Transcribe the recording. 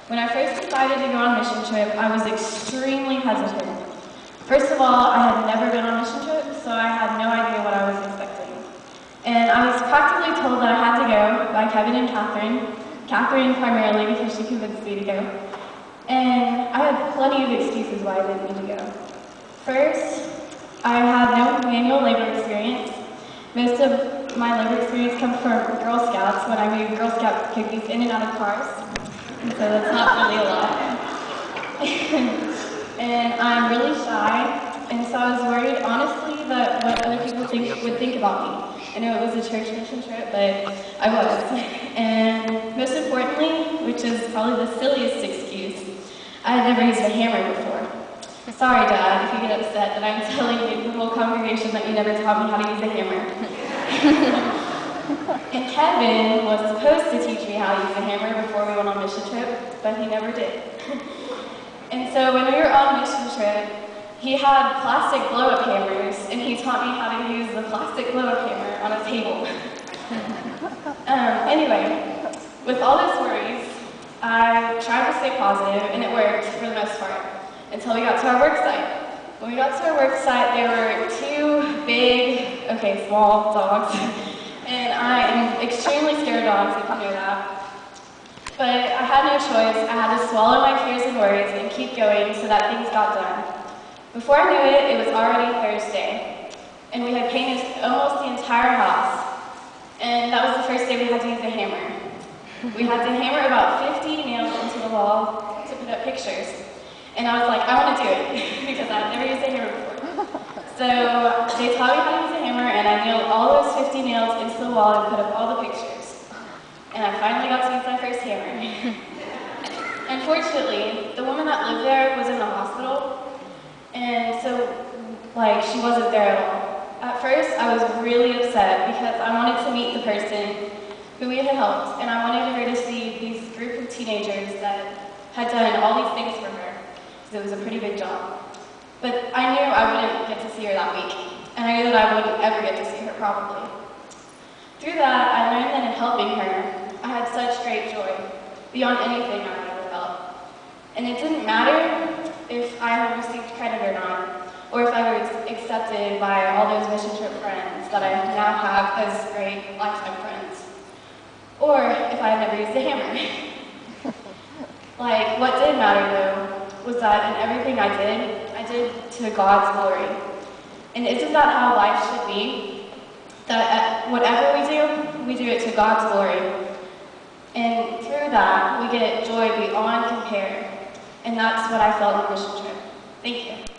When I first decided to go on a mission trip, I was extremely hesitant. First of all, I had never been on a mission trip, so I had no idea what I was expecting. And I was practically told that I had to go by Kevin and Catherine. Catherine primarily because she convinced me to go. And I had plenty of excuses why I didn't need to go. First, I had no manual labor experience. Most of my labor experience comes from Girl Scouts when I moved Girl Scout cookies in and out of cars. And so that's not really a lot. And I'm really shy, and so I was worried, honestly, that what other people would think about me. I know it was a church mission trip, but I was. And most importantly, which is probably the silliest excuse, I had never used a hammer before. Sorry, Dad, if you get upset that I'm telling you, the whole congregation, that you never taught me how to use a hammer. And Kevin was supposed to teach me how to use a hammer before we went on a mission trip, but he never did. And so when we were on a mission trip, he had plastic blow-up hammers, and he taught me how to use the plastic blow-up hammer on a table. Anyway, with all those worries, I tried to stay positive, and it worked for the most part, until we got to our work site. When we got to our work site, there were two big, small dogs. And I am extremely scared of dogs, if you know that. But I had no choice. I had to swallow my fears and worries and keep going so that things got done. Before I knew it, it was already Thursday. And we had painted almost the entire house. And that was the first day we had to use a hammer. We had to hammer about 50 nails into the wall to put up pictures. And I was like, I want to do it, because I've never used a hammer before. So they taught me how to use a hammer, and I nailed all those 50 nails into the wall and put up all the pictures. And I finally got to use my first hammer. Unfortunately, the woman that lived there was in the hospital, and so, she wasn't there at all. At first, I was really upset because I wanted to meet the person who we had helped, and I wanted her to see these group of teenagers that had done all these things for her, because it was a pretty big job. But I knew I wouldn't get to see her that week, and I knew that I wouldn't ever get to see her, probably. Through that, I learned that in helping her, I had such great joy, beyond anything I had ever felt. And it didn't matter if I had received credit or not, or if I was accepted by all those mission trip friends that I now have as great lifetime friends, or if I had never used a hammer. What did matter, though, was that in everything I did to God's glory. And isn't that how life should be? That whatever we do it to God's glory. And through that, we get joy beyond compare. And that's what I felt on the mission trip. Thank you.